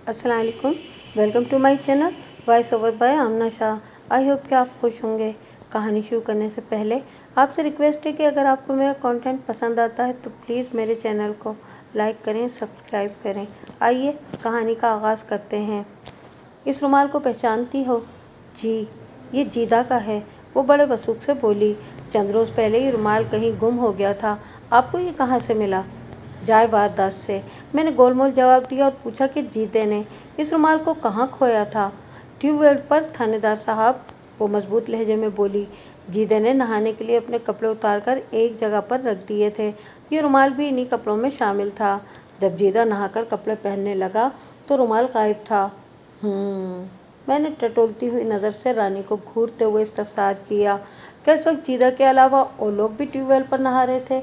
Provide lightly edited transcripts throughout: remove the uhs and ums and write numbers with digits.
अस्सलाम वालेकुम। Welcome to my channel voice over by Amna Shah. I hope कि आप खुश होंगे। कहानी शुरू करने से पहले आपसे रिक्वेस्ट है कि अगर आपको मेरा कंटेंट पसंद आता है तो प्लीज़ मेरे चैनल को लाइक करें, सब्सक्राइब करें। आइए कहानी का आगाज़ करते हैं। इस रुमाल को पहचानती हो? जी, ये जीदा का है, वो बड़े वसूख से बोली। चंद रोज़ पहले ये रुमाल कहीं गुम हो गया था। आपको ये कहाँ से मिला? जाए वारदात से, मैंने गोलमोल जवाब दिया और पूछा कि जीते ने इस रुमाल को कहाँ खोया था? ट्यूबवेल पर थानेदार साहब, वो मजबूत लहजे में बोली। जीते ने नहाने के लिए अपने कपड़े उतारकर एक जगह पर रख दिए थे। ये रुमाल भी इन्हीं कपड़ों में शामिल था। जब जीदा नहाकर कपड़े पहनने लगा तो रुमाल गायब था। मैंने टटोलती हुई नज़र से रानी को घूरते हुए इस्तफसार किया। क्या इस वक्त जीदा के अलावा और लोग भी ट्यूबवेल पर नहा रहे थे?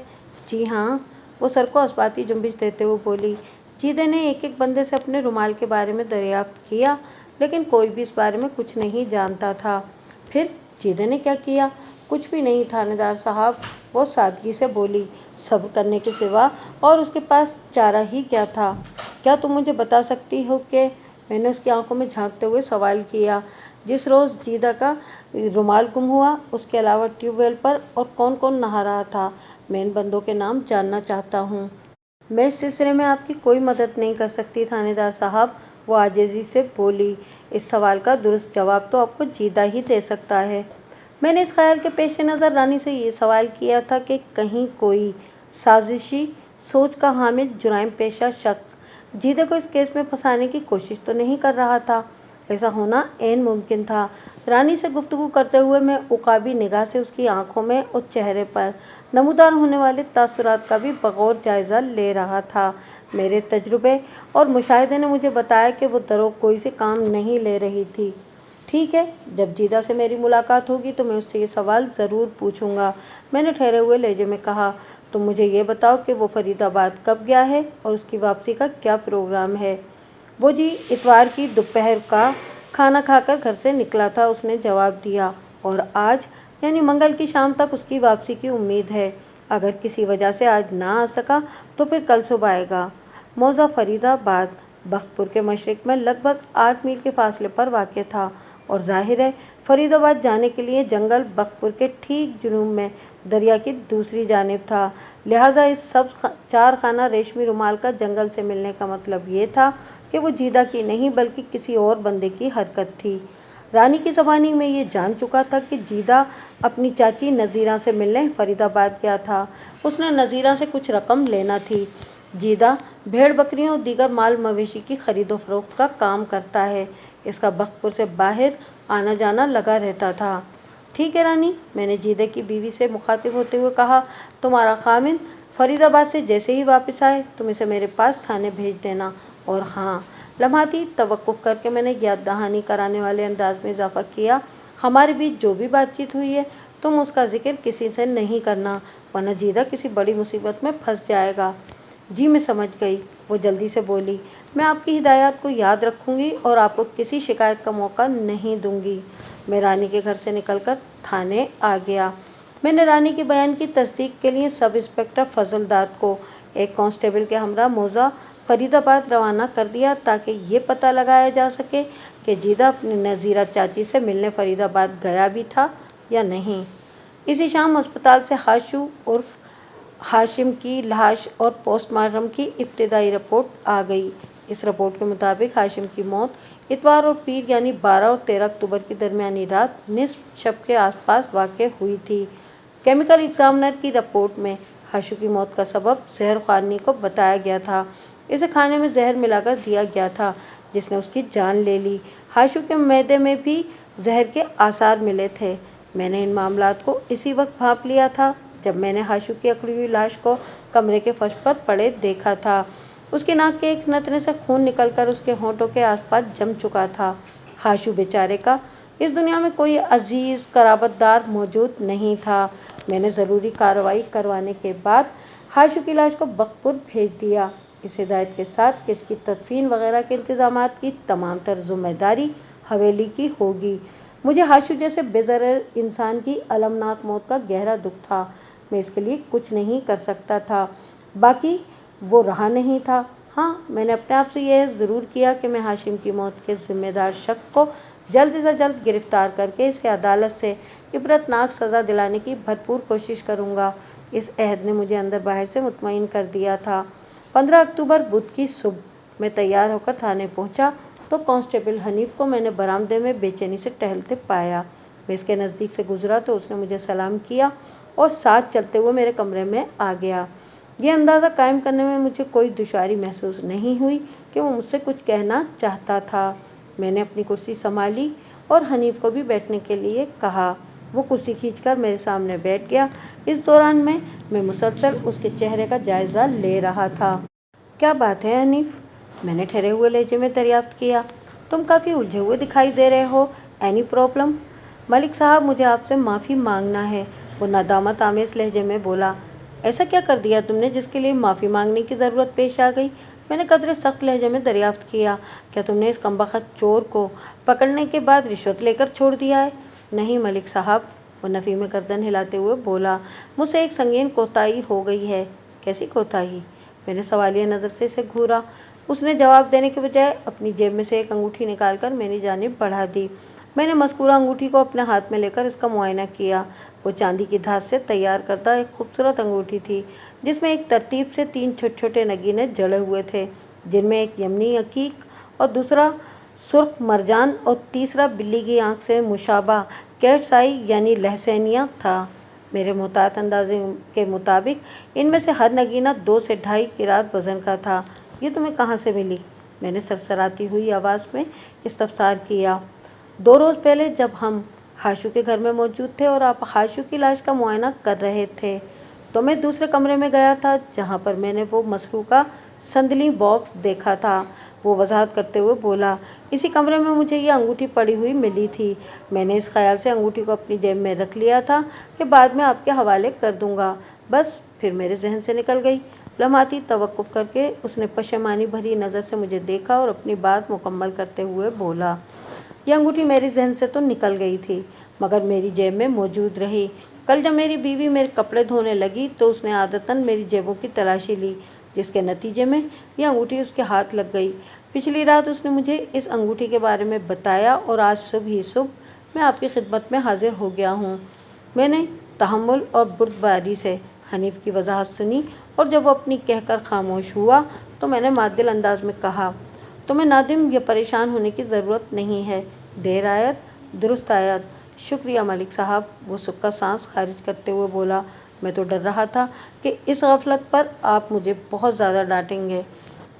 जी हाँ, वो सर को अस्बाती जुम्बिश देते हुए बोली। जीदे ने एक एक बंदे से अपने रुमाल के बारे में दरियाफ्त किया, लेकिन कोई भी इस बारे में कुछ नहीं जानता था। फिर जीदे ने क्या किया? कुछ भी नहीं थानेदार साहब, वो सादगी से बोली। सब्र करने के सिवा और उसके पास चारा ही क्या था? क्या तुम मुझे बता सकती हो कि? मैंने उसकी आंखों में झांकते हुए सवाल किया। जिस रोज़ जीदा का रुमाल गुम हुआ उसके अलावा ट्यूबवेल पर और कौन कौन नहा रहा था? मैं इन बंदों के नाम जानना चाहता हूँ। मैं इस सिलसिले में आपकी कोई मदद नहीं कर सकती थानेदार साहब, वो आजिज़ी से बोली। इस सवाल का दुरुस्त जवाब तो आपको जीदा ही दे सकता है। मैंने इस ख्याल के पेश नज़र रानी से ये सवाल किया था कि कहीं कोई साजिशी सोच का हामिल जुराइम पेशा शख्स जीदे को इस केस में फंसाने की कोशिश तो नहीं कर रहा था। ऐसा होना ऐन मुमकिन था। रानी से गुफ्तगू करते हुए मैं उकाबी निगाह से उसकी आंखों में और चेहरे पर नमूदार होने वाले तासुरात का भी बगौर जायज़ा ले रहा था। मेरे तजुर्बे और मुशाहिदे ने मुझे बताया कि वो दरोगोई से काम नहीं ले रही थी। ठीक है, जब जीदा से मेरी मुलाकात होगी तो मैं उससे ये सवाल ज़रूर पूछूंगा, मैंने ठहरे हुए लहजे में कहा। तुम मुझे ये बताओ कि वो फरीदाबाद कब गया है और उसकी वापसी का क्या प्रोग्राम है? वो जी इतवार की दोपहर का खाना खाकर घर से निकला था, उसने जवाब दिया। और आज यानी मंगल की शाम तक उसकी वापसी की उम्मीद है। अगर किसी वजह से आज ना आ सका तो फिर कल सुबह आएगा। मौजा फरीदाबाद बख्तपुर के मशरिक में लगभग 8 मील के फासले पर वाक़ था और जाहिर है फरीदाबाद जाने के लिए जंगल बख्तपुर के ठीक जुनूब में दरिया की दूसरी जानिब था। लिहाजा इस सब चार खाना रेशमी रुमाल का जंगल से मिलने का मतलब ये था कि वो जीदा की नहीं बल्कि किसी और बंदे की हरकत थी। रानी की ज़बानी में ये जान चुका था कि जीदा अपनी चाची नज़ीरा से मिलने फरीदाबाद गया था। उसने नज़ीरा से कुछ रकम लेना थी। जीदा भेड़ बकरियों और दीगर माल मवेशी की खरीदो फरोख्त का काम करता है। इसका बख्तपुर से बाहर आना जाना लगा रहता था। ठीक है रानी, मैंने जीदे की बीवी से मुखातिब होते हुए कहा। तुम्हारा खामिन फरीदाबाद से जैसे ही वापस आए तुम इसे मेरे पास थाने भेज देना। और हाँ, लम्हाती तवक्कुफ करके मैंने याद दहानी कराने वाले अंदाज में इजाफा किया, हमारे बीच जो भी बातचीत हुई है तुम उसका जिक्र किसी से नहीं करना, वरना जीदा किसी बड़ी मुसीबत में फंस जाएगा। जी मैं समझ गई, वो जल्दी से बोली। मैं आपकी हिदायत को याद रखूंगी और आपको किसी शिकायत का मौका नहीं दूंगी। मैं रानी के घर से निकलकर थाने आ गया। मैंने रानी के बयान की तस्दीक के लिए सब इंस्पेक्टर फजलदाद को एक कांस्टेबल के हमरा मौजा फरीदाबाद रवाना कर दिया ताकि ये पता लगाया जा सके कि जीदा अपनी नज़ीरा चाची से मिलने फरीदाबाद गया भी था या नहीं। इसी शाम अस्पताल से हाशू उर्फ हाशिम की लाश और पोस्टमार्टम की इब्तिदाई रिपोर्ट आ गई। इस रिपोर्ट के मुताबिक हाशिम की मौत इतवार और पीर यानी 12 और 13 अक्टूबर की दरमियानी रात निस्फ शब के आसपास वाक़ हुई थी। केमिकल एग्जामिनर की रिपोर्ट में हाशू की मौत का सबब जहर खानी को बताया गया था। इसे खाने में जहर मिलाकर दिया गया था जिसने उसकी जान ले ली। हाशू के मैदे में भी जहर के आसार मिले थे। मैंने इन मामलात को इसी वक्त भांप लिया था जब मैंने हाशू की अकड़ी हुई लाश को कमरे के फर्श पर पड़े देखा था। उसके नाक के एक नतने से खून निकलकर उसके होंठों के आसपास जम चुका था। हाशू बेचारे का इस दुनिया में कोई अजीज कराबतदार मौजूद नहीं था। मैंने ज़रूरी कार्रवाई करवाने के बाद हाशू की लाश को बख्तपुर भेज दिया, इस हिदायत के साथ कि इसकी तदफीन वगैरह के इंतजामात की तमाम तर जिम्मेदारी हवेली की होगी। मुझे हाशू जैसे बेज़रर इंसान की अलमनाक मौत का गहरा दुख था। मैं इसके लिए कुछ नहीं कर सकता था। बाकी वो रहा नहीं था। हाँ, मैंने अपने आप से यह ज़रूर किया कि मैं हाशिम की मौत के ज़िम्मेदार शख्स को जल्द से जल्द गिरफ्तार करके इसे अदालत से इबरतनाक सज़ा दिलाने की भरपूर कोशिश करूँगा। इस अहद ने मुझे अंदर बाहर से मुतमईन कर दिया था। 15 अक्टूबर बुध की सुबह मैं तैयार होकर थाने पहुँचा तो कांस्टेबल हनीफ को मैंने बरामदे में बेचैनी से टहलते पाया। मैं इसके नज़दीक से गुजरा तो उसने मुझे सलाम किया और साथ चलते हुए मेरे कमरे में आ गया। ये अंदाज़ा कायम करने में मुझे कोई दुश्वारी महसूस नहीं हुई कि वो मुझसे कुछ कहना चाहता था। मैंने अपनी कुर्सी संभाली और हनीफ को भी बैठने के लिए कहा। वो कुर्सी खींचकर मेरे सामने बैठ गया। इस दौरान मैं मुसलसल उसके चेहरे का जायज़ा ले रहा था। क्या बात है हनीफ? मैंने ठहरे हुए लहजे में दरियाफ्त किया। तुम काफ़ी उलझे हुए दिखाई दे रहे हो। Any problem? मलिक साहब, मुझे आपसे माफ़ी मांगना है, वो नदामत आमेज़ लहजे में बोला। ऐसा क्या कर दिया तुमने जिसके लिए माफ़ी मांगने की ज़रूरत पेश आ गई? मैंने कदरे सख्त लहजे में दरियाफ्त किया। क्या तुमने इस कमबख्त चोर को पकड़ने के बाद रिश्वत लेकर छोड़ दिया है? नहीं मलिक साहब, वो नफ़ी में गर्दन हिलाते हुए बोला। मुझसे एक संगीन कोताही हो गई है। कैसी कोताही? मैंने सवालिया नज़र से इसे घूरा। उसने जवाब देने के बजाय अपनी जेब में से एक अंगूठी निकालकर मेरी जानिब बढ़ा दी। मैंने मज़कूरा अंगूठी को अपने हाथ में लेकर इसका मुआयना किया। वो चांदी की धात से तैयार करदा एक खूबसूरत अंगूठी थी, जिसमें एक तरतीब से 3 छोटे छोटे नगीने जड़े हुए थे, जिनमें एक यमनी अकीक और दूसरा सुर्ख मरजान और तीसरा बिल्ली की आंख से मुशाबा कैट्स आई यानी लहसैनिया था। मेरे मुहतात अंदाजे के मुताबिक इनमें से हर नगीना 2 से 2.5 किरात वज़न का था। ये तुम्हें कहाँ से मिली? मैंने सरसराती हुई आवाज़ में इस्तफसार किया। 2 रोज़ पहले जब हम हाशू के घर में मौजूद थे और आप हाशू की लाश का मुआयना कर रहे थे, तो मैं दूसरे कमरे में गया था जहाँ पर मैंने वो मसरूका संदली बॉक्स देखा था। वो वजाहत करते हुए बोला, इसी कमरे में मुझे ये अंगूठी पड़ी हुई मिली थी। मैंने इस ख्याल से अंगूठी को अपनी जेब में रख लिया था कि बाद में आपके हवाले कर दूंगा। बस फिर मेरे जहन से निकल गई। लम्हाती तवक्कुफ करके उसने पशेमानी भरी नज़र से मुझे देखा और अपनी बात मुकम्मल करते हुए बोला, यह अंगूठी मेरी जहन से तो निकल गई थी, मगर मेरी जेब में मौजूद रही। कल जब मेरी बीवी मेरे कपड़े धोने लगी तो उसने आदतन मेरी जेबों की तलाशी ली, जिसके नतीजे में यह अंगूठी उसके हाथ लग गई। पिछली रात उसने मुझे इस अंगूठी के बारे में बताया और आज सुबह मैं आपकी खिदमत में हाजिर हो गया हूँ। मैंने तहम्मुल और बुर्दबारी से हनीफ की वजाहत सुनी और जब वो अपनी कहकर खामोश हुआ तो मैंने मादिल अंदाज में कहा, तुम्हें नादिम या परेशान होने की ज़रूरत नहीं है। देर आयत दुरुस्त आयत। शुक्रिया मलिक साहब, वो सुक्का सांस खारिज करते हुए बोला। मैं तो डर रहा था कि इस गफलत पर आप मुझे बहुत ज़्यादा डांटेंगे।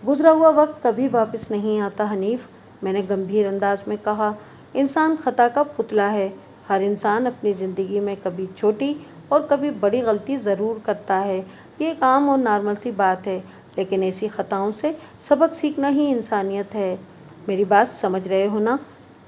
गुजरा हुआ वक्त कभी वापस नहीं आता हनीफ, मैंने गंभीर अंदाज में कहा। इंसान खता का पुतला है। हर इंसान अपनी ज़िंदगी में कभी छोटी और कभी बड़ी गलती ज़रूर करता है। ये एक आम और नॉर्मल सी बात है, लेकिन ऐसी खताओं से सबक सीखना ही इंसानियत है। मेरी बात समझ रहे हो ना?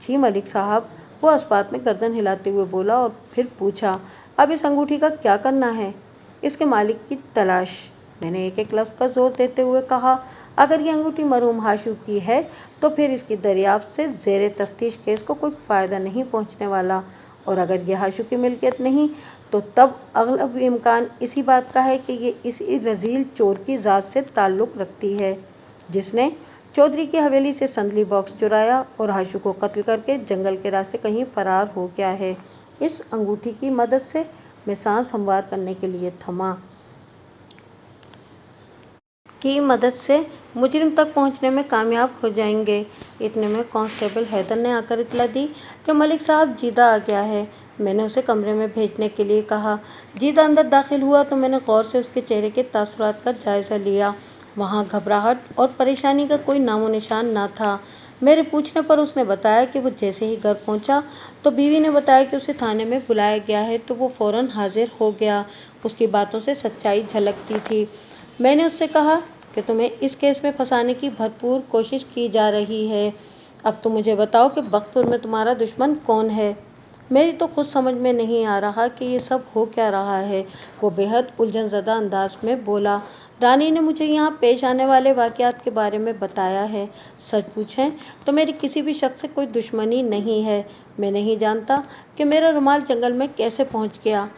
जी मलिक साहब, वो इस बात में गर्दन हिलाते हुए बोला और फिर पूछा, अब इस अंगूठी का क्या करना है? इसके मालिक की तलाश। मैंने एक एक लफ्ज़ पर जोर देते हुए कहा, अगर ये अंगूठी मरहूम हाशू की है तो फिर इसकी दरियाफ्त से ज़ेरे तफ्तीश केस को कोई फ़ायदा नहीं पहुंचने वाला, और अगर ये हाशू की मिल्कियत नहीं तो तब अगलब इम्कान इसी बात का है कि ये इसी रजील चोर की ज़ात से ताल्लुक़ रखती है, जिसने चौधरी की हवेली से संदली बॉक्स चुराया और हाशू को कत्ल करके जंगल के रास्ते कहीं फरार हो गया है। इस अंगूठी की मदद से मैं सांस हमवार करने के लिए थमा की मदद से मुजरिम तक पहुंचने में कामयाब हो जाएंगे। इतने में कांस्टेबल हैदर ने आकर इतला दी कि मलिक साहब जीदा आ गया है। मैंने उसे कमरे में भेजने के लिए कहा। जीदा अंदर दाखिल हुआ तो मैंने गौर से उसके चेहरे के तासुरात का जायज़ा लिया। वहाँ घबराहट और परेशानी का कोई नामो निशान ना था। मेरे पूछने पर उसने बताया कि वो जैसे ही घर पहुंचा तो बीवी ने बताया कि उसे थाने में बुलाया गया है, तो वो फ़ौरन हाजिर हो गया। उसकी बातों से सच्चाई झलकती थी। मैंने उससे कहा कि तुम्हें इस केस में फंसाने की भरपूर कोशिश की जा रही है। अब तुम मुझे बताओ कि बख्तपुर में तुम्हारा दुश्मन कौन है? मेरी तो खुद समझ में नहीं आ रहा कि ये सब हो क्या रहा है, वो बेहद उलझनज़दा अंदाज में बोला। रानी ने मुझे यहाँ पेश आने वाले वाक़यात के बारे में बताया है। सच पूछें तो मेरी किसी भी शख्स से कोई दुश्मनी नहीं है। मैं नहीं जानता कि मेरा रुमाल जंगल में कैसे पहुँच गया।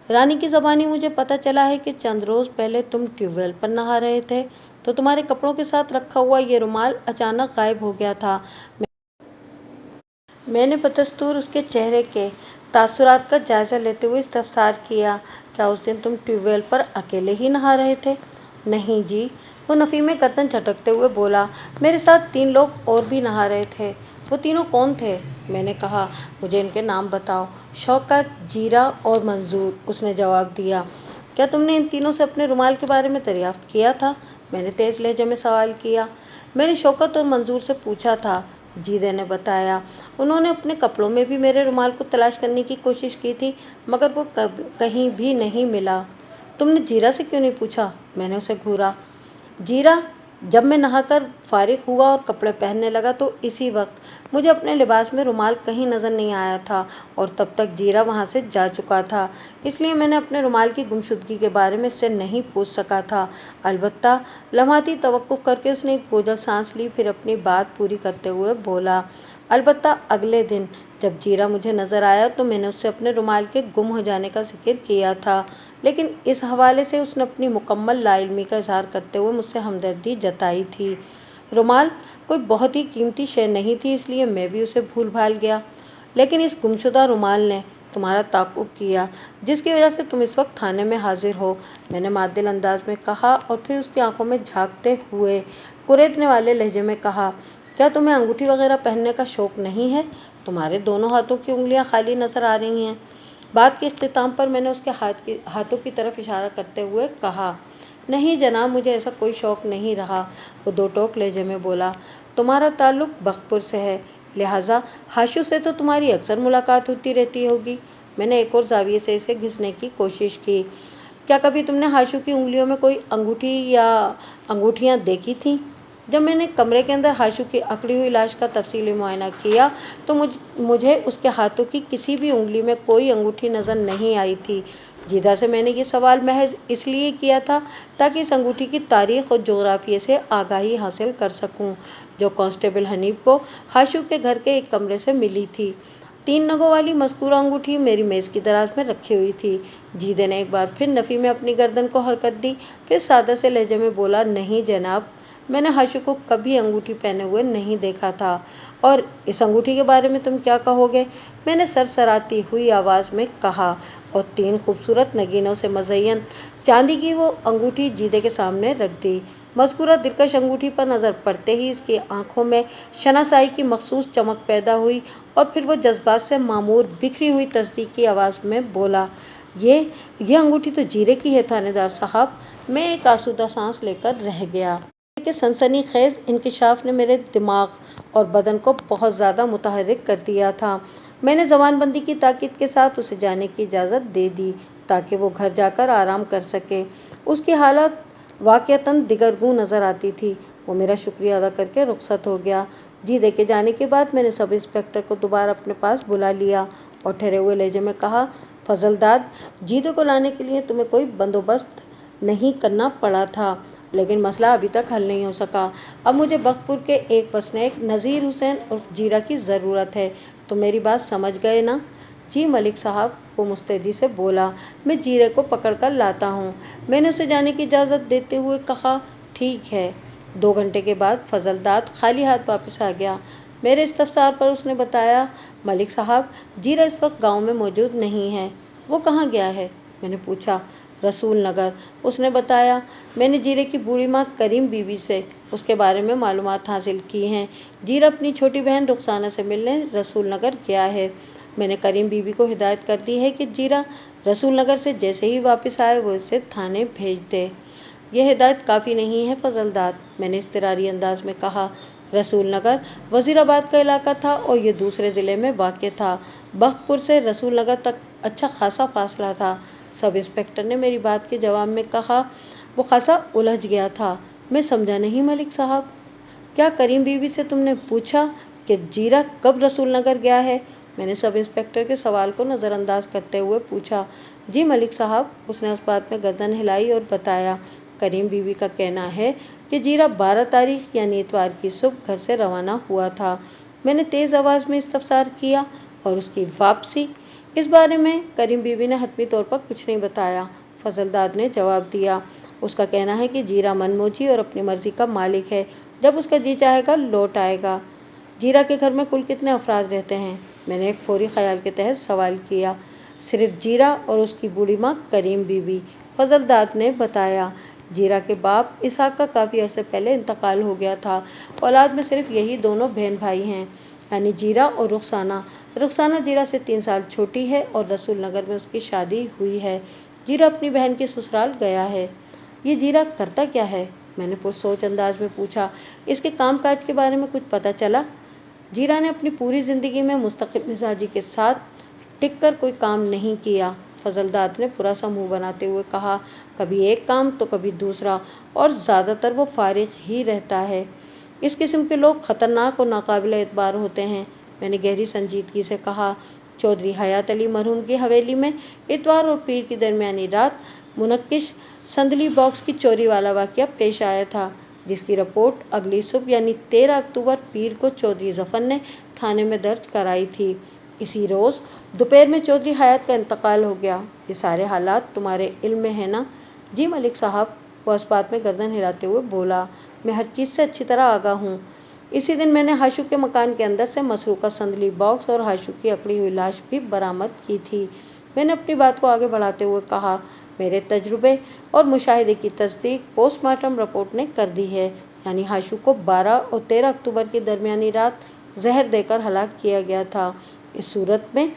रानी की ज़बानी मुझे पता चला है कि चंद रोज़ पहले तुम ट्यूबवेल पर नहा रहे थे। तो तुम्हारे कपड़ों के साथ रखा हुआ ये रुमाल अचानक गायब हो गया था। मैंने बदस्तूर उसके चेहरे के तासुरात का जायजा लेते हुए इस्तफसार किया, क्या उस दिन तुम ट्यूबवेल पर अकेले ही नहा रहे थे? नहीं जी, वो नफ़ी में गर्दन झटकते हुए बोला, मेरे साथ 3 लोग और भी नहा रहे थे। वो तीनों कौन थे? मैंने कहा, मुझे इनके नाम बताओ। शौकत, जीरा और मंजूर, उसने जवाब दिया। क्या तुमने इन तीनों से अपने रुमाल के बारे में दरियाफ्त किया था? मैंने तेज लहजे में सवाल किया। मैंने शौकत और मंजूर से पूछा था, जीदे ने बताया। उन्होंने अपने कपड़ों में भी मेरे रुमाल को तलाश करने की कोशिश की थी, मगर वो कहीं भी नहीं मिला। तुमने जीरा से क्यों नहीं पूछा? मैंने उसे घूरा। जीरा, जब मैं नहाकर फारिग हुआ और कपड़े पहनने लगा तो इसी वक्त मुझे अपने लिबास में रुमाल कहीं नजर नहीं आया था, और तब तक जीरा वहां से जा चुका था, इसलिए मैंने अपने रुमाल की गुमशुदगी के बारे में इससे नहीं पूछ सका था। अलबत्ता लम्हाती तवक्कुफ करके उसने एक बोझल सांस ली, फिर अपनी बात पूरी करते हुए बोला, अलबत्ता अगले दिन जब जीरा मुझे नजर आया तो मैंने उससे अपने रुमाल के गुम हो जाने का जिक्र किया था, लेकिन इस हवाले से उसने अपनी मुकम्मल लाइल्मी का इजहार करते हुए मुझसे हमदर्दी जताई थी। रुमाल कोई बहुत ही कीमती शय नहीं थी, इसलिए मैं भी उसे भूल भाल गया, लेकिन इस गुमशुदा रुमाल ने तुम्हारा ताक़ुब किया, जिसकी वजह से तुम इस वक्त थाने में हाजिर हो, मैंने मादिल अंदाज में कहा, और फिर उसकी आंखों में झांकते हुए कुरेदने वाले लहजे में कहा, क्या तुम्हें अंगूठी वगैरह पहनने का शौक नहीं है? तुम्हारे दोनों हाथों की उंगलियां खाली नजर आ रही हैं। बात के इख्तिताम पर मैंने उसके हाथों की तरफ इशारा करते हुए कहा, नहीं जनाब, मुझे ऐसा कोई शौक नहीं रहा। वो दो टोक लहजे में बोला, तुम्हारा ताल्लुक बख्तपुर से है, लिहाजा हाशु से तो तुम्हारी अक्सर मुलाकात होती रहती होगी। मैंने एक और जाविये से इसे घिसने की कोशिश की। क्या कभी तुमने हाशु की उंगलियों में कोई अंगूठी या अंगूठियां देखी थीं? जब मैंने कमरे के अंदर हाशु की अकड़ी हुई लाश का तफसीली मुआयना किया तो मुझे उसके हाथों की किसी भी उंगली में कोई अंगूठी नजर नहीं आई थी। जीदा से मैंने ये सवाल महज इसलिए किया था ताकि इस अंगूठी की तारीख और जोग्राफिये से आगाही हासिल कर सकूं, जो कांस्टेबल हनीफ को हाशु के घर के एक कमरे से मिली थी। 3 नगों वाली मज़कूरा अंगूठी मेरी मेज़ की दराज में रखी हुई थी। जीदे ने एक बार फिर नफ़ी में अपनी गर्दन को हरकत दी, फिर सादा से लहजे में बोला, नहीं जनाब, मैंने हाशु को कभी अंगूठी पहने हुए नहीं देखा था। और इस अंगूठी के बारे में तुम क्या कहोगे? मैंने सरसराती हुई आवाज़ में कहा, और 3 खूबसूरत नगीनों से मज़य्यन चांदी की वो अंगूठी जीदे के सामने रख दी। मज़कूरा दिलकश अंगूठी पर नज़र पड़ते ही इसकी आंखों में शनासाई की मखसूस चमक पैदा हुई, और फिर वो जज्बात से मामूर बिखरी हुई तस्दीक की आवाज़ में बोला, ये अंगूठी तो जीरे की है थानेदार साहब। मैं एक आसूदा सांस लेकर रह गया कि सनसनीखेज इंकिशाफ ने मेरे दिमाग और बदन को बहुत ज़्यादा मुतहर्रिक कर दिया था। मैंने ज़बानबंदी की ताकीद के साथ उसे जाने की इजाज़त दे दी ताकि वो घर जाकर आराम कर सके। उसकी हालत वाक़यतन दिगरगूं नज़र आती थी। वो मेरा शुक्रिया अदा करके रुखसत हो गया। जीदे के जाने के बाद मैंने सब इंस्पेक्टर को दोबारा अपने पास बुला लिया और ठहरे हुए लहजे में कहा, फजलदाद, जीदे को लाने के लिए तुम्हें कोई बंदोबस्त नहीं करना पड़ा था, लेकिन मसला अभी तक हल नहीं हो सका। अब मुझे बख्तपुर के एक बसनीक नज़ीर हुसैन उर्फ जीरा की ज़रूरत है। तो मेरी बात समझ गए ना? जी मलिक साहब, वो मुस्तैदी से बोला, मैं जीरे को पकड़ कर लाता हूँ। मैंने उसे जाने की इजाज़त देते हुए कहा, ठीक है। 2 घंटे के बाद फजलदाद खाली हाथ वापस आ गया। मेरे इस्तफसार पर उसने बताया, मलिक साहब, जीरा इस वक्त गाँव में मौजूद नहीं है। वो कहाँ गया है? मैंने पूछा। रसूल नगर, उसने बताया। मैंने जीरे की बूढ़ी माँ करीम बीवी से उसके बारे में मालूमात हासिल की हैं। जीरा अपनी छोटी बहन रुखसाना से मिलने रसूल नगर गया है। मैंने करीम बीवी को हिदायत कर दी है कि जीरा रसूल नगर से जैसे ही वापस आए वो इसे थाने भेज दे। यह हिदायत काफ़ी नहीं है फजलदाद, मैंने इस्तरारी अंदाज में कहा। रसूल नगर वजीराबाद का इलाका था और ये दूसरे ज़िले में वाक़ था। बख्तपुर से रसूल नगर तक अच्छा खासा फासला था। सब इंस्पेक्टर ने मेरी बात के जवाब में कहा। वो खासा उलझ गया था। मैं समझा नहीं मलिक साहब। क्या करीम बीवी से तुमने पूछा कि जीरा कब रसूल नगर गया है? मैंने सब इंस्पेक्टर के सवाल को नज़रअंदाज करते हुए पूछा। जी मलिक साहब, उसने उस बात में गर्दन हिलाई और बताया। करीम बीवी का कहना है कि जीरा 12 तारीख यानी इतवार की सुबह घर से रवाना हुआ था। मैंने तेज़ आवाज़ में इस्तफसार किया। और उसकी वापसी? इस बारे में करीम बीवी ने हतमी तौर पर कुछ नहीं बताया, फजलदाद ने जवाब दिया। اس کا کہنا ہے کہ جیرا منموجی اور اپنی مرضی کا مالک ہے، جب اس کا جی چاہے گا لوٹ آئے گا۔ جیرا کے گھر میں کل کتنے افراد رہتے ہیں؟ میں نے ایک فوری خیال کے تحت سوال کیا۔ صرف جیرا اور اس کی بوڑھی ماں کریم بی بی، فضل داد نے بتایا۔ جیرا کے باپ اسحاق کا کافی عرصے پہلے انتقال ہو گیا تھا۔ اولاد میں صرف یہی دونوں بہن بھائی ہیں، یعنی جیرا اور رخسانہ۔ رخسانہ جیرا سے 3 سال چھوٹی ہے اور رسول نگر میں اس کی شادی ہوئی ہے۔ جیرا اپنی بہن کی سسرال گیا ہے۔ یہ جیرا کرتا کیا ہے؟ میں نے پرسوچ انداز میں پوچھا۔ اس کے کام کاج کے بارے میں کچھ پتہ چلا؟ جیرا نے اپنی پوری زندگی میں مستقل مزاجی کے ساتھ ٹک کر کوئی کام نہیں کیا، فضل داد نے پورا سا منہ بناتے ہوئے کہا۔ کبھی ایک کام تو کبھی دوسرا، اور زیادہ تر وہ فارغ ہی رہتا ہے۔ اس قسم کے لوگ خطرناک اور ناقابل اعتبار ہوتے ہیں، میں نے گہری سنجیدگی سے کہا۔ چودھری حیات علی مرحوم کی حویلی میں اتوار اور پیر کی درمیانی رات منقش سندلی باکس کی چوری والا واقعہ پیش آیا تھا، جس کی رپورٹ اگلی صبح یعنی 13 اکتوبر پیر کو چودھری ظفر نے تھانے میں درج کرائی تھی۔ اسی روز دوپہر میں چودھری حیات کا انتقال ہو گیا۔ یہ سارے حالات تمہارے علم میں ہیں نا؟ جی ملک صاحب، وہ اس بات میں گردن ہلاتے ہوئے بولا۔ میں ہر چیز سے اچھی طرح آگاہ ہوں۔ اسی دن میں نے ہاشو کے مکان کے اندر سے مسروقہ سندلی باکس اور ہاشو کی اکڑی ہوئی لاش بھی برآمد کی تھی۔ میں نے اپنی بات کو آگے بڑھاتے ہوئے کہا، میرے تجربے اور مشاہدے کی تصدیق پوسٹ مارٹم رپورٹ نے کر دی ہے، یعنی ہاشو کو 12 اور 13 اکتوبر کی درمیانی رات زہر دے کر ہلاک کیا گیا تھا۔ اس صورت میں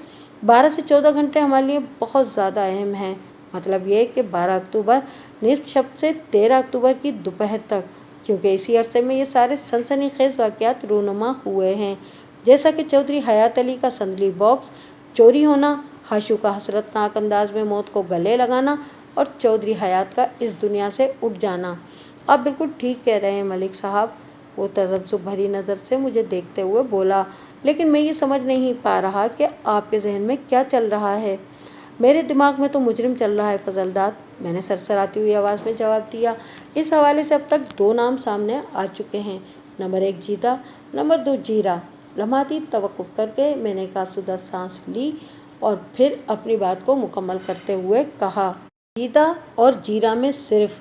12 سے 14 گھنٹے ہمارے لیے بہت زیادہ اہم ہیں، مطلب یہ کہ 12 اکتوبر نصف شب سے 13 اکتوبر کی دوپہر تک، کیونکہ اسی عرصے میں یہ سارے سنسنی خیز واقعات رونما ہوئے ہیں، جیسا کہ چودھری حیات علی کا سندلی باکس چوری ہونا، ہاشو کا حسرتناک انداز میں موت کو گلے لگانا اور چودھری حیات کا اس دنیا سے اٹھ جانا۔ آپ بالکل ٹھیک کہہ رہے ہیں ملک صاحب، وہ تذبذب بھری نظر سے مجھے دیکھتے ہوئے بولا، لیکن میں یہ سمجھ نہیں پا رہا کہ آپ کے ذہن میں کیا چل رہا ہے۔ میرے دماغ میں تو مجرم چل رہا ہے فضل داد، میں نے سرسراتی ہوئی آواز میں جواب دیا۔ اس حوالے سے اب تک 2 نام سامنے آ چکے ہیں، نمبر 1 جیتا، نمبر 2 جیرا۔ لمحاتی توقف کر کے میں نے ایک آسودہ سانس لی اور پھر اپنی بات کو مکمل کرتے ہوئے کہا۔ جیتا اور جیرا میں صرف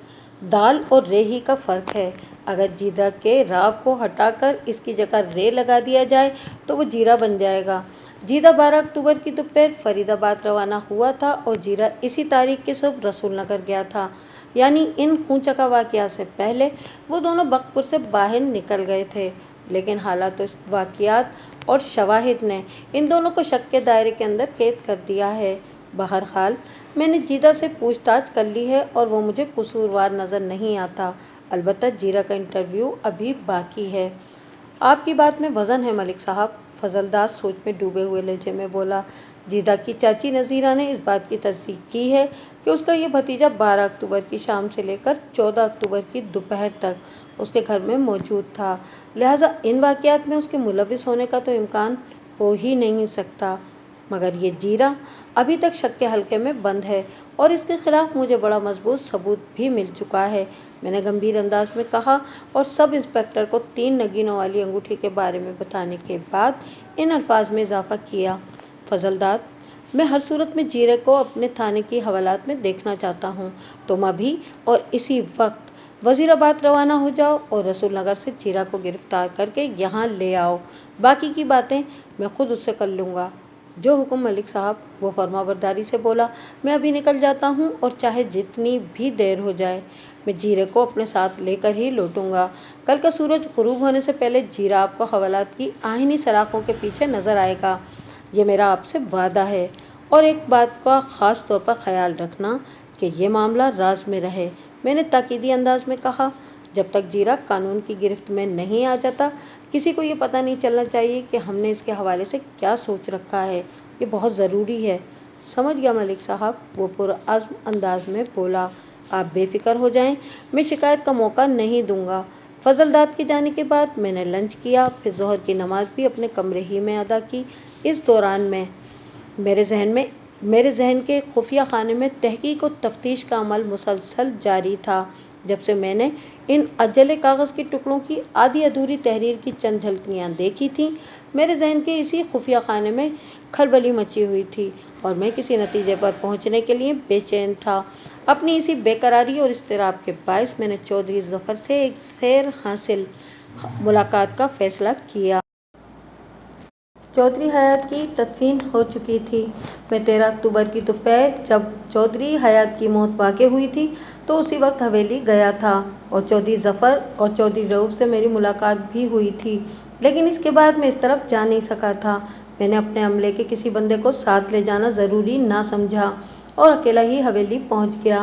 دال اور رے ہی کا فرق ہے۔ اگر جیتا کے را کو ہٹا کر اس کی جگہ رے لگا دیا جائے تو وہ جیرا بن جائے گا۔ جیتا 12 اکتوبر کی دوپہر فرید آباد روانہ ہوا تھا اور جیرا اسی تاریخ کی صبح رسول نگر گیا تھا، یعنی ان خون چکا واقعات سے پہلے وہ دونوں بختپور سے باہر نکل گئے تھے، لیکن حالات و واقعات اور شواہد نے ان دونوں کو شک کے دائرے کے اندر قید کر دیا ہے۔ بہرحال میں نے جیتا سے پوچھ تاچھ کر لی ہے اور وہ مجھے قصوروار نظر نہیں آتا، البتہ جیرا کا انٹرویو ابھی باقی ہے۔ آپ کی بات میں وزن ہے ملک صاحب، فضل داد سوچ میں ڈوبے ہوئے لہجے میں بولا۔ جیتا کی چاچی نذیرہ نے اس بات کی تصدیق کی ہے کہ اس کا یہ بھتیجا 12 اکتوبر کی شام سے لے کر 14 اکتوبر کی دوپہر تک اس کے گھر میں موجود تھا، لہٰذا ان واقعات میں اس کے ملوث ہونے کا تو امکان ہو ہی نہیں سکتا، مگر یہ جیرا ابھی تک شک کے حلقے میں بند ہے اور اس کے خلاف مجھے بڑا مضبوط ثبوت بھی مل چکا ہے، میں نے گمبھیر انداز میں کہا اور سب انسپکٹر کو 3 نگینوں والی انگوٹھی کے بارے میں بتانے کے بعد ان الفاظ میں اضافہ کیا، فضل داد، میں ہر صورت میں جیرے کو اپنے تھانے کی حوالات میں دیکھنا چاہتا ہوں، تم ابھی اور اسی وقت وزیر آباد روانہ ہو جاؤ اور رسول نگر سے جیرا کو گرفتار کر کے یہاں لے آؤ، باقی کی باتیں میں خود اس سے کر لوں گا۔ جو حکم ملک صاحب، وہ فرما برداری سے بولا۔ میں ابھی نکل جاتا ہوں اور چاہے جتنی بھی دیر ہو جائے میں جیرے کو اپنے ساتھ لے کر ہی لوٹوں گا۔ کل کا سورج غروب ہونے سے پہلے جیرا آپ کو حوالات کی آہنی سلاخوں کے پیچھے نظر آئے گا، یہ میرا آپ سے وعدہ ہے، اور ایک بات کا خاص طور پر خیال رکھنا کہ یہ معاملہ راز میں رہے، میں نے تاکیدی انداز میں کہا۔ جب تک جیرا قانون کی گرفت میں نہیں آ جاتا کسی کو یہ پتہ نہیں چلنا چاہیے کہ ہم نے اس کے حوالے سے کیا سوچ رکھا ہے، یہ بہت ضروری ہے۔ سمجھ گیا ملک صاحب، وہ پرعزم انداز میں بولا۔ آپ بے فکر ہو جائیں، میں شکایت کا موقع نہیں دوں گا۔ فضل داد کے جانے کے بعد میں نے لنچ کیا، پھر ظہر کی نماز بھی اپنے کمرے ہی میں ادا کی۔ اس دوران میرے ذہن کے خفیہ خانے میں تحقیق و تفتیش کا عمل مسلسل جاری تھا۔ جب سے میں نے ان اجلے کاغذ کے ٹکڑوں کی آدھی ادھوری تحریر کی چند جھلکیاں دیکھی تھیں، میرے ذہن کے اسی خفیہ خانے میں کھلبلی مچی ہوئی تھی اور میں کسی نتیجے پر پہنچنے کے لیے بے چین تھا۔ अपनी इसी बेकरारी और इस्तिराब के बायस मैंने चौधरी जफर से एक सैर हासिल मुलाकात का फैसला किया। चौधरी हयात की तदफीन हो चुकी थी। मैं 13 अक्टूबर की दोपहर जब चौधरी हयात की मौत वाक़ई हुई थी तो उसी वक्त हवेली गया था और चौधरी जफर और चौधरी रऊफ से मेरी मुलाकात भी हुई थी, लेकिन इसके बाद मैं इस तरफ जा नहीं सका था। मैंने अपने अमले के किसी बंदे को साथ ले जाना ज़रूरी ना समझा और अकेला ही हवेली पहुंच गया।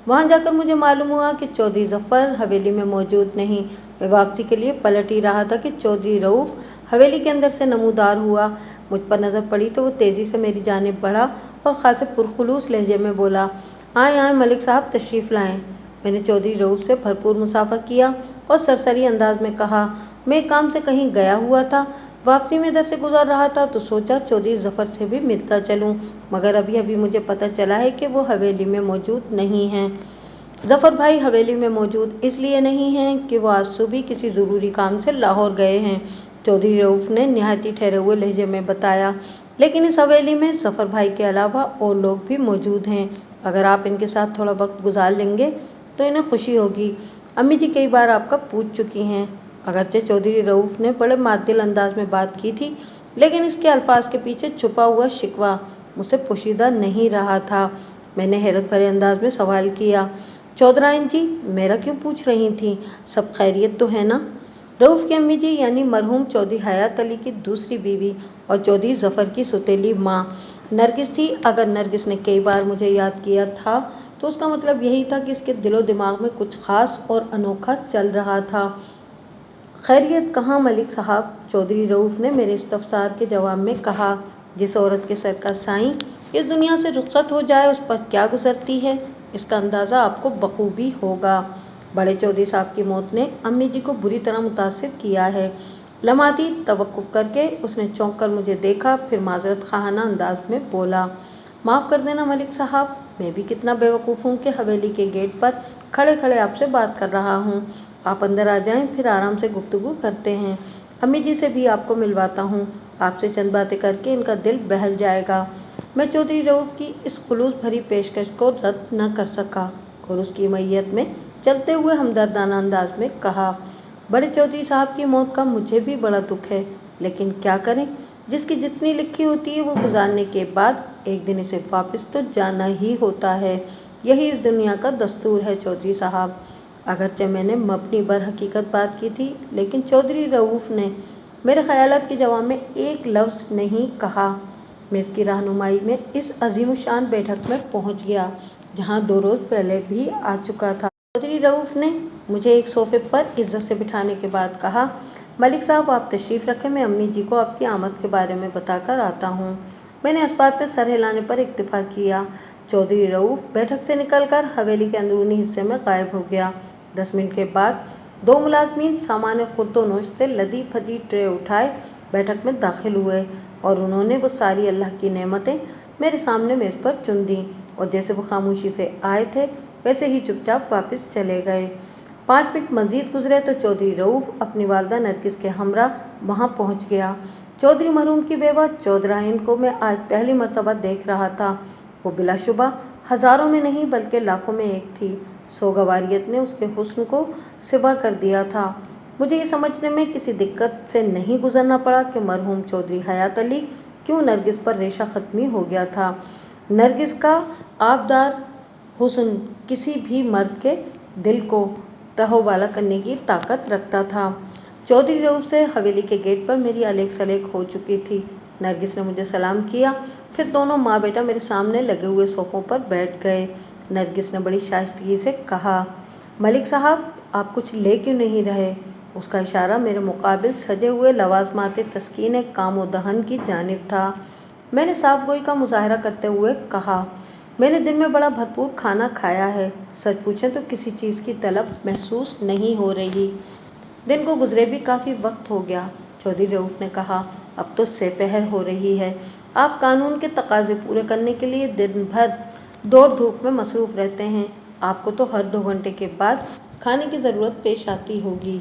वहां जाकर मुझे मालूम हुआ कि चौधरी जफर हवेली में मौजूद नहीं। मैं वापसी के लिए पलट ही रहा था कि चौधरी रऊफ हवेली के अंदर से नमूदार हुआ। मुझ पर नज़र पड़ी तो वो तेज़ी से मेरी जानिब बढ़ा और खासे पुरखुलूस लहजे में बोला, आए आए मलिक साहब तशरीफ़ लाएं। मैंने चौधरी रऊफ से भरपूर मुसाफा किया और सरसरी अंदाज में कहा, मैं काम से कहीं गया हुआ था, वापसी में इधर से गुजर रहा था तो सोचा चौधरी जफर से भी मिलता चलूं, मगर अभी अभी मुझे पता चला है कि वो हवेली में मौजूद नहीं हैं। जफर भाई हवेली में मौजूद इसलिए नहीं हैं कि वो आज सुबह किसी ज़रूरी काम से लाहौर गए हैं, चौधरी रऊफ ने निहायती ठहरे हुए लहजे में बताया। लेकिन इस हवेली में जफर भाई के अलावा और लोग भी मौजूद हैं। अगर आप इनके साथ थोड़ा वक्त गुजार लेंगे तो इन्हें खुशी होगी। अम्मी जी कई बार आपका पूछ चुकी हैं। अगरचे चौधरी रऊफ ने बड़े मादिल अंदाज में बात की थी, लेकिन इसके अल्फाज के पीछे छुपा हुआ शिकवा मुझसे पोशीदा नहीं रहा था। मैंने हैरत भरे अंदाज में सवाल किया, चौधराइन जी मेरा क्यों पूछ रही थी, सब खैरियत तो है ना? रऊफ की अम्मी जी यानी मरहूम चौधरी हयात अली की दूसरी बीवी और चौधरी जफर की सुतेली माँ नरगिस थी। अगर नरगिस ने कई बार मुझे याद किया था तो उसका मतलब यही था कि इसके दिलो दिमाग में कुछ खास और अनोखा चल रहा था। खैरियत कहाँ मलिक साहब, चौधरी रऊफ ने मेरे इस्तफसार के जवाब में कहा। जिस औरत के सर का साईं इस दुनिया से रुखसत हो जाए उस पर क्या गुजरती है, इसका अंदाज़ा आपको बखूबी होगा। बड़े चौधरी साहब की मौत ने अम्मी जी को बुरी तरह मुतासिर किया है। लम्हाती तवक्कुफ करके उसने चौंक कर मुझे देखा, फिर माजरत खाना अंदाज में बोला, माफ़ कर देना मलिक साहब, मैं भी कितना बेवकूफ़ हूँ कि हवेली के गेट पर खड़े खड़े आपसे बात कर रहा हूँ। आप अंदर आ जाएं, फिर आराम से गुफ्तगू करते हैं। अम्मी जी से भी आपको मिलवाता हूँ, आपसे चंद बातें करके इनका दिल बहल जाएगा। मैं चौधरी रऊफ की इस खुलूस भरी पेशकश को रद्द न कर सका और उसकी मैयत में चलते हुए हमदर्दाना अंदाज में कहा, बड़े चौधरी साहब की मौत का मुझे भी बड़ा दुख है, लेकिन क्या करें, जिसकी जितनी लिखी होती है वो गुजारने के बाद एक दिन इसे वापस तो जाना ही होता है। यही इस दुनिया का दस्तूर है चौधरी साहब। अगरचे मैंने मबनी बर हकीकत बात की थी, लेकिन चौधरी रऊफ ने मेरे ख्यालात के जवाब में एक लफ्ज़ नहीं कहा। मैं इसकी रहनुमाई में इस अजीमुशान बैठक में पहुंच गया जहां 2 रोज़ पहले भी आ चुका था। चौधरी रऊफ ने मुझे एक सोफे पर इज्जत से बिठाने के बाद कहा, मलिक साहब आप तशरीफ़ रखें, मैं अम्मी जी को आपकी आमद के बारे में बताकर आता हूँ। मैंने इस बात पर सर हिलाने पर इत्तेफा किया। चौधरी रऊफ बैठक से निकलकर हवेली के अंदरूनी हिस्से में गायब हो गया। 10 मिनट के बाद 2 मुलाजमीन सामान्य खुर्दोनोश से लदी फदी ट्रे उठाए बैठक में दाखिल हुए और उन्होंने वो सारी अल्लाह की नेमतें मेरे सामने मेज़ पर चुन दी और जैसे वो खामोशी से आए थे वैसे ही चुपचाप वापस चले गए। 5 मिनट मजीद गुजरे तो चौधरी रऊफ अपनी वालदा नरगिस के हमरा वहाँ पहुँच गया। चौधरी मरहूम की बेवा चौधराइन को मैं आज पहली मर्तबा देख रहा था। वो बिलाशुबा हज़ारों में नहीं बल्कि लाखों में एक थी। सोगवारियत ने उसके हुस्न को सिवा कर दिया था। मुझे ये समझने में किसी दिक्कत से नहीं गुजरना पड़ा कि मरहूम चौधरी हयात अली क्यों नरगिस पर रेशा ख़त्मी हो गया था। नरगिस का आबदार हुस्न किसी भी मर्द के दिल को तहोबाला करने की ताकत रखता था। चौधरी रऊफ से हवेली के गेट पर मेरी अलेख सलेख हो चुकी थी। नरगिस ने मुझे सलाम किया, फिर दोनों माँ बेटा मेरे सामने लगे हुए सोफ़ों पर बैठ गए। नरगिस ने बड़ी शाइस्तगी से कहा, मलिक साहब आप कुछ ले क्यों नहीं रहे? उसका इशारा मेरे मुकाबिल सजे हुए लवाजमाते तस्कीन काम व दहन की जानिब था। मैंने साफ गोई का मुजाहरा करते हुए कहा, मैंने दिन में बड़ा भरपूर खाना खाया है, सच पूछें तो किसी चीज़ की तलब महसूस नहीं हो रही। दिन को गुजरे भी काफ़ी वक्त हो गया। चौधरी रऊफ ने कहा, अब तो सेपहर हो रही है, आप कानून के तकाजे पूरे करने के लिए दिन भर दौड़ धूप में मसरूफ़ रहते हैं, आपको तो हर 2 घंटे के बाद खाने की ज़रूरत पेश आती होगी।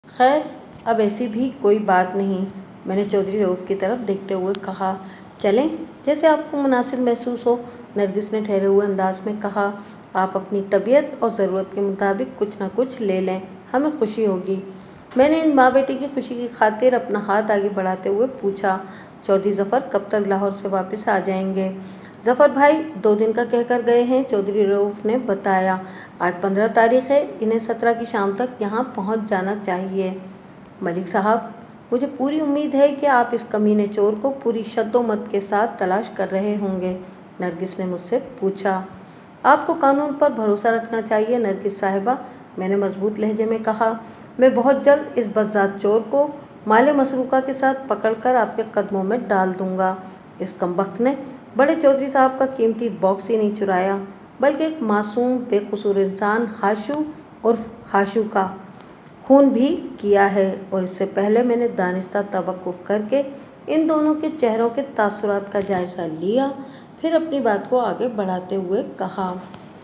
खैर अब ऐसी भी कोई बात नहीं, मैंने चौधरी रऊफ की तरफ देखते हुए कहा, चलें जैसे आपको मुनासिब महसूस हो। नरगिस ने ठहरे हुए अंदाज में कहा, आप अपनी तबीयत और ज़रूरत के मुताबिक कुछ ना कुछ ले लें, हमें खुशी होगी। मैंने इन माँ बेटे की खुशी की खातिर अपना हाथ आगे बढ़ाते हुए पूछा, चौधरी ज़फ़र कब तक लाहौर से वापस आ जाएंगे? ज़फ़र भाई 2 दिन का कहकर गए हैं, चौधरी रऊफ़ ने बताया। आज 15 तारीख है, इन्हें 17 की शाम तक यहाँ पहुँच जाना चाहिए। मलिक साहब, मुझे पूरी उम्मीद है कि आप इस कमीने चोर को पूरी शद्दोमत के साथ तलाश कर रहे होंगे, नरगिस ने मुझसे पूछा। आपको कानून पर भरोसा रखना चाहिए नरगिस साहिबा, मैंने मजबूत लहजे में कहा। मैं बहुत जल्द इस बज़ात चोर को माले मसरूका के साथ पकड़कर आपके कदमों में डाल दूंगा। इस कमबख्त ने बड़े चौधरी साहब का कीमती बॉक्स ही नहीं चुराया, बल्कि एक मासूम बेकसूर इंसान हाशू उर्फ हाशू का खून भी किया है। और इससे पहले मैंने दानिस्ता तवक्कुफ करके इन दोनों के चेहरों के तासुरात का जायज़ा लिया, फिर अपनी बात को आगे बढ़ाते हुए कहा।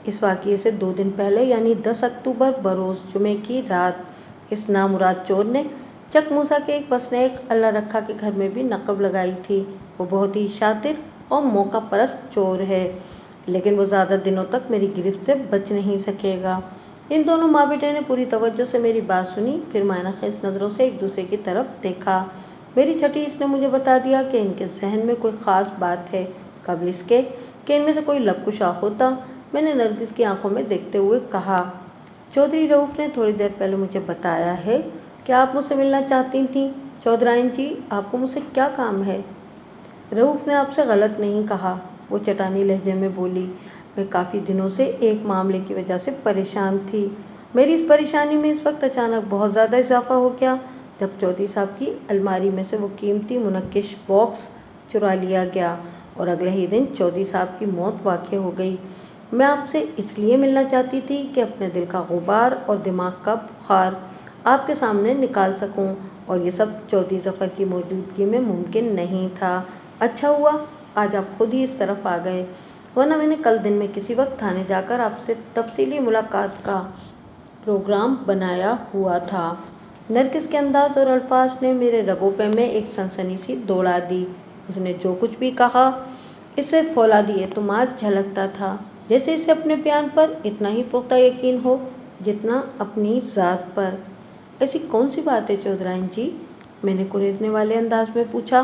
इस वाक़ये से 2 दिन पहले यानी 10 अक्टूबर बरोज़ जुमे की रात इस नामुराद चोर ने चक मूसा के एक वसनीक अल्लाह रखा के घर में भी नक़ब लगाई थी। वो बहुत ही शातिर और मौका परस्त चोर है, लेकिन वो ज़्यादा दिनों तक मेरी गिरफ्त से बच नहीं सकेगा। इन दोनों माँ बेटे ने पूरी तवज्जो से मेरी बात सुनी, फिर मायनाखेज़ नज़रों से एक दूसरे की तरफ देखा। मेरी छठी इसने मुझे बता दिया कि इनके जहन में कोई ख़ास बात है, कबल इसके कि इनमें से कोई लबकुशा होता। मैंने नरगिस की आंखों में देखते हुए कहा, चौधरी रऊफ़ ने थोड़ी देर पहले मुझे बताया है कि आप मुझसे मिलना चाहती थीं। चौधराइन जी, आपको मुझसे क्या काम है? रऊफ़ ने आपसे गलत नहीं कहा, वो चटानी लहजे में बोली। मैं काफ़ी दिनों से एक मामले की वजह से परेशान थी। मेरी इस परेशानी में इस वक्त अचानक बहुत ज़्यादा इजाफा हो गया जब चौधरी साहब की अलमारी में से वो कीमती मुनक्किश बॉक्स चुरा लिया गया और अगले ही दिन चौधरी साहब की मौत वाक़ई हो गई। मैं आपसे इसलिए मिलना चाहती थी कि अपने दिल का गुबार और दिमाग का बुखार आपके सामने निकाल सकूं, और ये सब चौधरी ज़फ़र की मौजूदगी में मुमकिन नहीं था। अच्छा हुआ आज आप खुद ही इस तरफ आ गए, वरना मैंने कल दिन में किसी वक्त थाने जाकर आपसे तफसीली मुलाकात का प्रोग्राम बनाया हुआ था। नरगिस के अंदाज और अल्फाज ने मेरे रगों पे में एक सनसनी सी दौड़ा दी। उसने जो कुछ भी कहा इससे फौलादी एतमाद झलकता था, जैसे इसे अपने बयान पर इतना ही पुख्ता यकीन हो जितना अपनी ज़ात पर। ऐसी कौन सी बात है चौधराइन जी? मैंने कुरेदने वाले अंदाज में पूछा।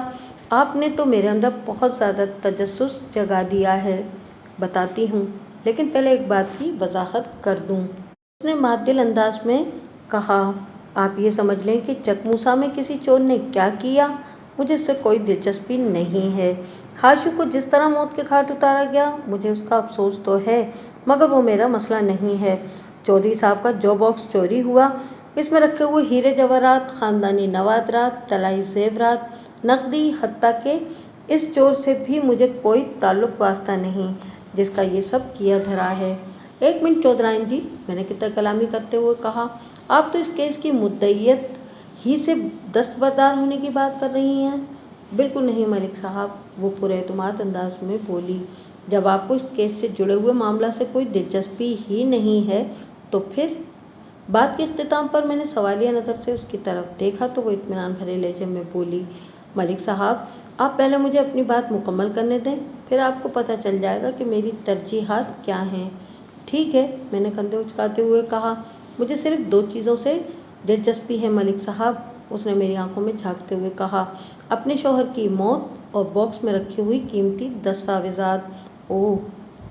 आपने तो मेरे अंदर बहुत ज़्यादा तजस्सुस जगा दिया है। बताती हूँ, लेकिन पहले एक बात की वजाहत कर दूँ, उसने मादिल अंदाज में कहा। आप ये समझ लें कि चक मूसा में किसी चोर ने क्या किया, मुझे इससे कोई दिलचस्पी नहीं है। हाशू को जिस तरह मौत के घाट उतारा गया, मुझे उसका अफसोस तो है, मगर वो मेरा मसला नहीं है। चौधरी साहब का जो बॉक्स चोरी हुआ, इसमें रखे हुए हीरे जवाहरात, ख़ानदानी नवादरात, तलाई ज़ेवरात, नकदी, हत्ता के इस चोर से भी मुझे कोई ताल्लुक़ वास्ता नहीं जिसका ये सब किया धरा है। एक मिनट चौधराइन जी, मैंने कितना कलामी करते हुए कहा, आप तो इस केस की मुद्दईयत ही से दस्तबरदार होने की बात कर रही हैं। बिल्कुल नहीं मलिक साहब, वो पुरएतमाद अंदाज में बोली। जब आपको इस केस से जुड़े हुए मामला से कोई दिलचस्पी ही नहीं है तो फिर? बात के इख्तिताम पर मैंने सवालिया नज़र से उसकी तरफ देखा तो वो इत्मीनान भरे लहजे में बोली, मलिक साहब, आप पहले मुझे अपनी बात मुकम्मल करने दें, फिर आपको पता चल जाएगा कि मेरी तरजीहात क्या हैं। ठीक है, मैंने कंधे उचकाते हुए कहा, मुझे सिर्फ 2 चीज़ों से दिलचस्पी है मलिक साहब, उसने मेरी आंखों में झांकते हुए कहा, अपने शौहर की मौत और बॉक्स में रखी हुई कीमती दस्तावेज़ात। ओह,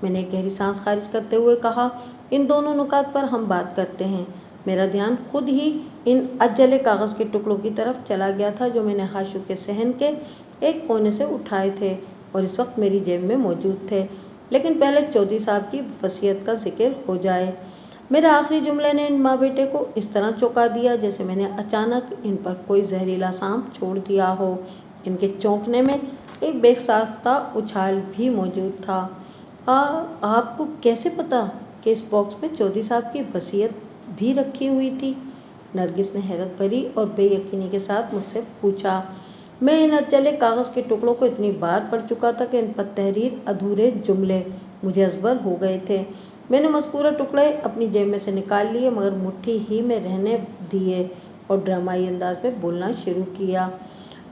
मैंने एक गहरी सांस खारिज करते हुए कहा, इन दोनों नुकात पर हम बात करते हैं। मेरा ध्यान खुद ही इन अजले कागज़ के टुकड़ों की तरफ चला गया था जो मैंने हाशू के सहन के एक कोने से उठाए थे और इस वक्त मेरी जेब में मौजूद थे। लेकिन पहले चौधरी साहब की वसीयत का जिक्र हो जाए। मेरे आखिरी जुमले ने इन माँ बेटे को इस तरह चौंका दिया जैसे मैंने अचानक इन पर कोई जहरीला सांप छोड़ दिया हो। इनके चौंकने में एक बेसाख्ता उछाल भी मौजूद था। आपको कैसे पता कि इस बॉक्स में चौधरी साहब की वसीयत भी रखी हुई थी? नरगिस ने हैरत भरी और बेयकीनी के साथ मुझसे पूछा। मैं इन अजले कागज़ के टुकड़ों को इतनी बार पढ़ चुका था कि इन पर तहरीर अधूरे जुमले मुझे अज़बर हो गए थे। मैंने मज़कूरा टुकड़े अपनी जेब में से निकाल लिए, मगर मुट्ठी ही में रहने दिए और ड्रामाई अंदाज में बोलना शुरू किया।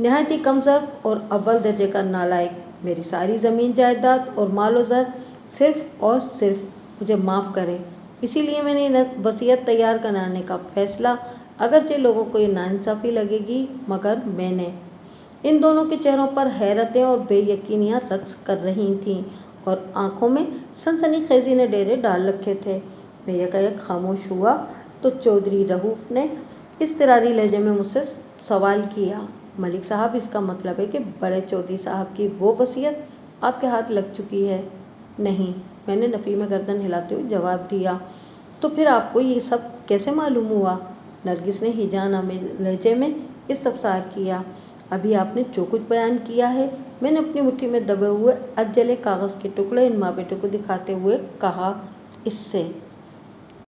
नहायत ही कमज़र्फ और अव्वल दर्जे का नालायक, मेरी सारी ज़मीन जायदाद और मालो ज़र सिर्फ़ और सिर्फ مجھے معاف کرے، اسی لیے میں نے وصیت تیار کرانے کا فیصلہ، اگرچہ لوگوں کو یہ ناانصافی لگے گی مگر میں نے۔ ان دونوں کے چہروں پر حیرتیں اور بے یقینیاں رقص کر رہی تھیں اور آنکھوں میں سنسنی خیزی نے ڈیرے ڈال رکھے تھے۔ میں یکایک خاموش ہوا تو چودھری رؤف نے اضطراری لہجے میں مجھ سے سوال کیا، ملک صاحب، اس کا مطلب ہے کہ بڑے چودھری صاحب کی وہ وصیت آپ کے ہاتھ لگ چکی ہے؟ نہیں، میں نے نفی میں گردن ہلاتے ہوئے جواب دیا۔ تو پھر آپ کو یہ سب کیسے معلوم ہوا؟ نرگس نے ہیجان آمیز لہجے میں استفسار کیا۔ ابھی آپ نے جو کچھ بیان کیا ہے، میں نے اپنی مٹھی میں دبے ہوئے ادجلے کاغذ کے ٹکڑے ان ماں بیٹے کو دکھاتے ہوئے کہا، اس سے